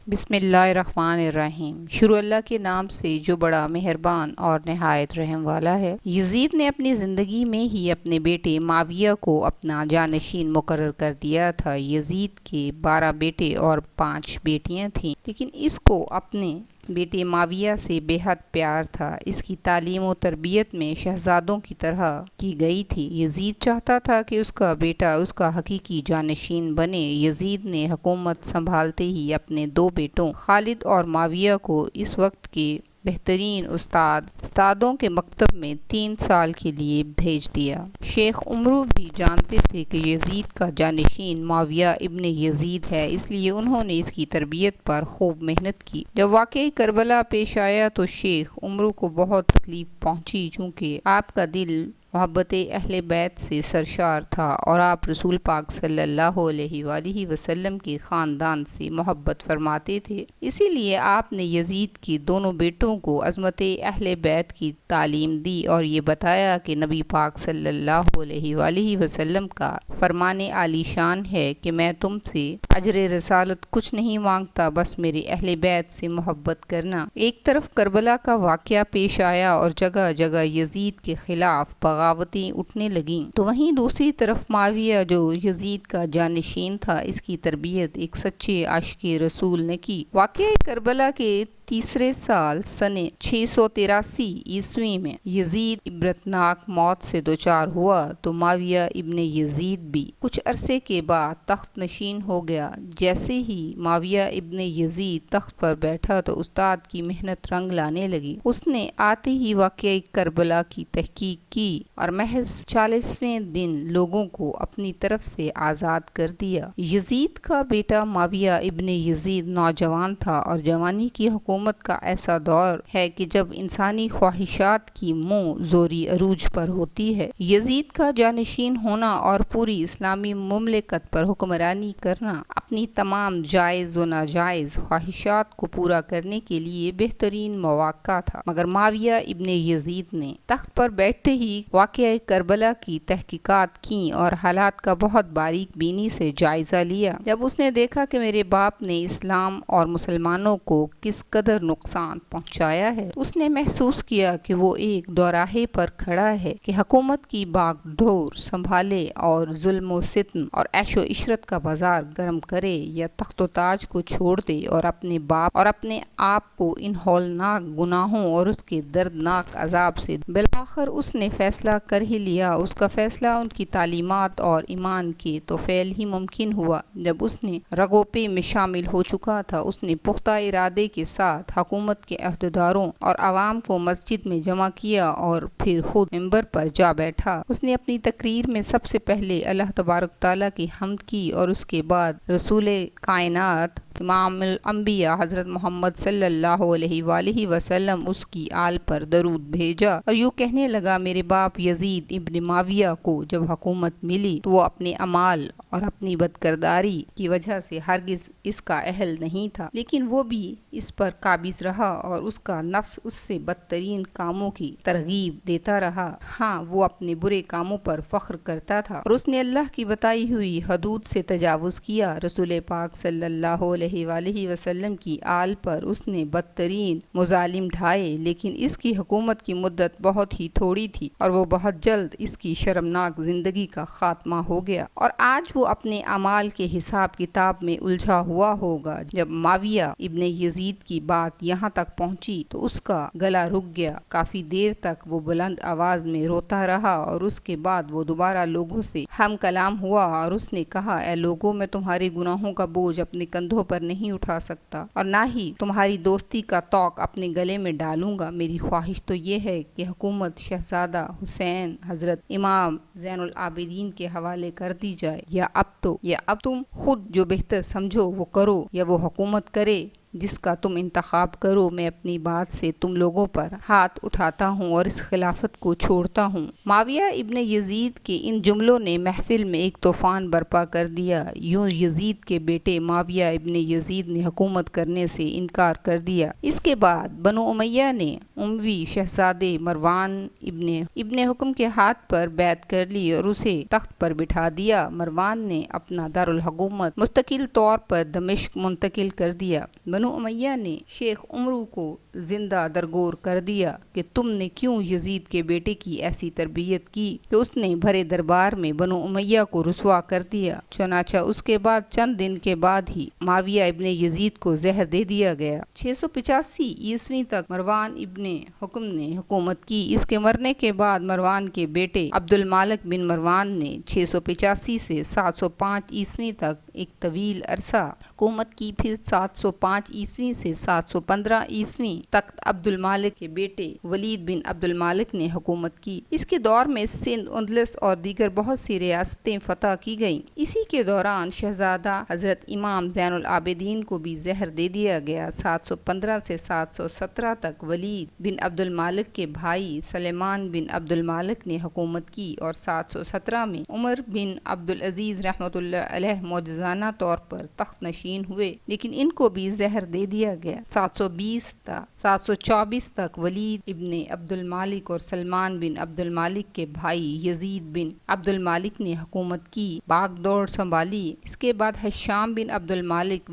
بسم اللہ الرحمن الرحیم۔ شروع اللہ کے نام سے جو بڑا مہربان اور نہایت رحم والا ہے۔ یزید نے اپنی زندگی میں ہی اپنے بیٹے معاویہ کو اپنا جانشین مقرر کر دیا تھا۔ یزید کے 12 بیٹے اور 5 بیٹیاں تھیں، لیکن اس کو اپنے بیٹے معاویہ سے بے حد پیار تھا۔ اس کی تعلیم و تربیت میں شہزادوں کی طرح کی گئی تھی۔ یزید چاہتا تھا کہ اس کا بیٹا اس کا حقیقی جانشین بنے۔ یزید نے حکومت سنبھالتے ہی اپنے 2 بیٹوں خالد اور معاویہ کو اس وقت کے بہترین استادوں کے مکتب میں 3 سال کے لیے بھیج دیا۔ شیخ عمرو بھی جانتے تھے کہ یزید کا جانشین معاویہ ابن یزید ہے، اس لیے انہوں نے اس کی تربیت پر خوب محنت کی۔ جب واقعہ کربلا پیش آیا تو شیخ عمرو کو بہت تکلیف پہنچی، چونکہ آپ کا دل محبت اہل بیت سے سرشار تھا اور آپ رسول پاک صلی اللہ علیہ وآلہ وسلم کے خاندان سے محبت فرماتے تھے۔ اسی لیے آپ نے یزید کے دونوں بیٹوں کو عظمت اہل بیت کی تعلیم دی اور یہ بتایا کہ نبی پاک صلی اللہ علیہ وآلہ وسلم کا فرمان عالی شان ہے کہ میں تم سے اجر رسالت کچھ نہیں مانگتا، بس میرے اہل بیت سے محبت کرنا۔ ایک طرف کربلا کا واقعہ پیش آیا اور جگہ جگہ یزید کے خلاف بغاوتیں اٹھنے لگیں، تو وہیں دوسری طرف معاویہ جو یزید کا جانشین تھا، اس کی تربیت ایک سچے عاشق رسول نے کی۔ واقعہ کربلا کے تیسرے سال سنہ 683 عیسوی میں یزید عبرتناک موت سے دوچار ہوا تو معاویہ ابن یزید بھی کچھ عرصے کے بعد تخت نشین ہو گیا۔ جیسے ہی معاویہ ابن یزید تخت پر بیٹھا تو استاد کی محنت رنگ لانے لگی۔ اس نے آتے ہی واقعہ کربلا کی تحقیق کی اور محض 40ویں دن لوگوں کو اپنی طرف سے آزاد کر دیا۔ یزید کا بیٹا معاویہ ابن یزید نوجوان تھا اور جوانی کی حکومت کا ایسا دور ہے کہ جب انسانی خواہشات کی منہ زوری عروج پر ہوتی ہے۔ یزید کا جانشین ہونا اور پوری اسلامی مملکت پر حکمرانی کرنا اپنی تمام جائز و ناجائز خواہشات کو پورا کرنے کے لیے بہترین مواقع تھا، مگر معاویہ ابن یزید نے تخت پر بیٹھتے ہی واقعہ کربلا کی تحقیقات کیں اور حالات کا بہت باریک بینی سے جائزہ لیا۔ جب اس نے دیکھا کہ میرے باپ نے اسلام اور مسلمانوں کو کس قدر نقصان پہنچایا ہے، اس نے محسوس کیا کہ وہ ایک دوراہے پر کھڑا ہے کہ حکومت کی باغ ڈور سنبھالے اور ظلم و ستم اور عیش و عشرت کا بازار گرم کرے، یا تخت و تاج کو چھوڑ دے اور اپنے باپ اور اپنے آپ کو ان ہولناک گناہوں اور اس کے دردناک عذاب سے بالآخر اس نے فیصلہ کر ہی لیا۔ اس کا فیصلہ ان کی تعلیمات اور ایمان کے توفیل ہی ممکن ہوا۔ جب اس نے رگوپے میں شامل ہو چکا تھا، اس نے پختہ ارادے کے ساتھ حکومت کے عہدیداروں اور عوام کو مسجد میں جمع کیا اور پھر خود منبر پر جا بیٹھا۔ اس نے اپنی تقریر میں سب سے پہلے اللہ تبارک تعالیٰ کی حمد کی اور اس کے بعد رسول کائنات امام الانبیاء حضرت محمد صلی اللہ علیہ وآلہ وسلم اس کی آل پر درود بھیجا اور یوں کہنے لگا، میرے باپ یزید ابن معاویہ کو جب حکومت ملی تو وہ اپنے اعمال اور اپنی بدکرداری کی وجہ سے ہرگز اس کا اہل نہیں تھا، لیکن وہ بھی اس پر قابض رہا اور اس کا نفس اس سے بدترین کاموں کی ترغیب دیتا رہا۔ ہاں، وہ اپنے برے کاموں پر فخر کرتا تھا اور اس نے اللہ کی بتائی ہوئی حدود سے تجاوز کیا۔ رسول پاک صلی اللہ علیہ وآلہ وسلم کی آل پر اس نے بدترین مظالم ڈھائے، لیکن اس کی حکومت کی مدت بہت ہی تھوڑی تھی اور وہ بہت جلد اس کی شرمناک زندگی کا خاتمہ ہو گیا، اور آج وہ اپنے اعمال کے حساب کتاب میں الجھا ہوا ہوگا۔ جب معاویہ ابن یزید کی بات یہاں تک پہنچی تو اس کا گلا رک گیا۔ کافی دیر تک وہ بلند آواز میں روتا رہا اور اس کے بعد وہ دوبارہ لوگوں سے ہم کلام ہوا اور اس نے کہا، اے لوگوں، میں تمہارے گناہوں کا بوجھ اپنے کندھوں پر نہیں اٹھا سکتا اور نہ ہی تمہاری دوستی کا طوق اپنے گلے میں ڈالوں گا۔ میری خواہش تو یہ ہے کہ حکومت شہزادہ حسین حضرت امام زین العابدین کے حوالے کر دی جائے، یا اب تم خود جو بہتر سمجھو وہ کرو، یا وہ حکومت کرے جس کا تم انتخاب کرو۔ میں اپنی بات سے تم لوگوں پر ہاتھ اٹھاتا ہوں اور اس خلافت کو چھوڑتا ہوں۔ معاویہ ابن یزید کے ان جملوں نے محفل میں ایک طوفان برپا کر دیا۔ یوں یزید کے بیٹے معاویہ ابن یزید نے حکومت کرنے سے انکار کر دیا۔ اس کے بعد بنو امیہ نے اموی شہزادے مروان ابن حکم کے ہاتھ پر بیعت کر لی اور اسے تخت پر بٹھا دیا۔ مروان نے اپنا دارالحکومت مستقل طور پر دمشق منتقل کر دیا۔ بنو امیہ نے شیخ عمرو کو زندہ درگور کر دیا کہ تم نے کیوں یزید کے بیٹے کی ایسی تربیت کی کہ اس نے بھرے دربار میں بنو امیہ کو رسوا کر دیا۔ چنانچہ اس کے بعد چند دن کے بعد ہی معاویہ ابن یزید کو زہر دے دیا گیا۔ 685 عیسوی تک مروان ابن حکم نے حکومت کی۔ اس کے مرنے کے بعد مروان کے بیٹے عبد المالک بن مروان نے 685 سے 705 عیسوی تک ایک طویل عرصہ حکومت کی۔ پھر 705 عیسوی سے 715 عیسوی تک عبد المالک کے بیٹے ولید بن عبد المالک نے حکومت کی۔ اس کے دور میں سندھ، اندلس اور دیگر بہت سی ریاستیں فتح کی گئیں۔ اسی کے دوران شہزادہ حضرت امام زین العابدین کو بھی زہر دے دیا گیا۔ 715 سے 717 تک ولید بن عبد المالک کے بھائی سلیمان بن عبد المالک نے حکومت کی اور 717 میں عمر بن عبد العزیز رحمۃ اللہ علیہ معجزانہ طور پر تخت نشین ہوئے، لیکن ان کو بھی زہر دے دیا گیا۔ 720 تا 724 تک ولید ابن عبد المالک اور سلمان بن عبد المالک کے بھائی یزید بن عبد المالک نے حکومت کی، باغ دوڑ سنبھالی۔ اس کے بعد حشام بن عبد المالک،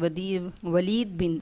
ولید بن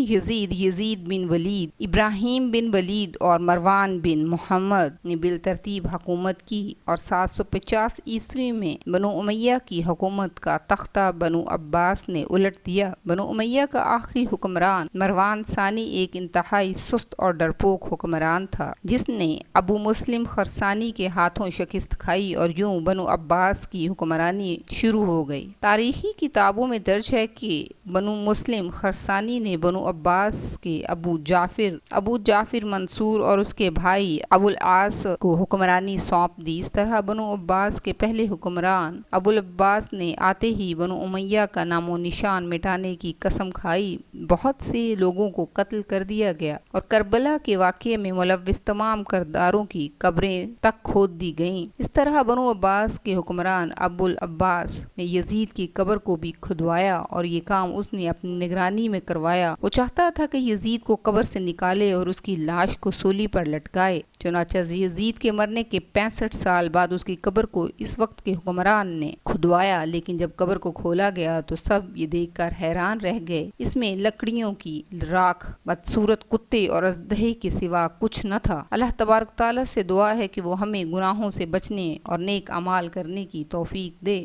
یزید، یزید بن ولید، ابراہیم بن ولید اور مروان بن محمد نے بالترتیب حکومت کی اور 750 عیسوی میں بنو امیہ کی حکومت کا تختہ بنو عباس نے الٹ دیا۔ بنو امیہ کا آخری حکمران مروان ثانی ایک انتہائی سست اور ڈرپوک حکمران تھا، جس نے ابو مسلم خراسانی کے ہاتھوں شکست کھائی اور یوں بنو عباس کی حکمرانی شروع ہو گئی۔ تاریخی کتابوں میں درج ہے کہ بنو مسلم خراسانی نے بنو عباس کے ابو جعفر منصور اور اس کے بھائی ابو العاص کو حکمرانی سونپ دی۔ اس طرح بنو عباس کے پہلے حکمران ابو العباس نے آتے ہی بنو امیہ کا نام و نشان مٹانے کی قسم کھائی۔ بہت سے لوگوں کو قتل کر دیا گیا اور کربلا کے واقعے میں ملوث تمام کرداروں کی قبریں تک کھود دی گئیں۔ اس طرح بنو عباس کے حکمران ابو العباس نے یزید کی قبر کو بھی کھدوایا اور یہ کام اس نے اپنی نگرانی میں کروایا۔ وہ چاہتا تھا کہ یزید کو قبر سے نکالے اور اس کی لاش کو سولی پر لٹکائے۔ چنانچہ یزید کے مرنے کے 65 سال بعد اس کی قبر کو اس وقت کے حکمران نے کھدوایا، لیکن جب قبر کو کھولا گیا تو سب یہ دیکھ کر حیران رہ گئے۔ اس میں لکڑیوں کی راکھ، بدصورت کتے اور اژدہے کے سوا کچھ نہ تھا۔ اللہ تبارک تعالیٰ سے دعا ہے کہ وہ ہمیں گناہوں سے بچنے اور نیک اعمال کرنے کی توفیق دے۔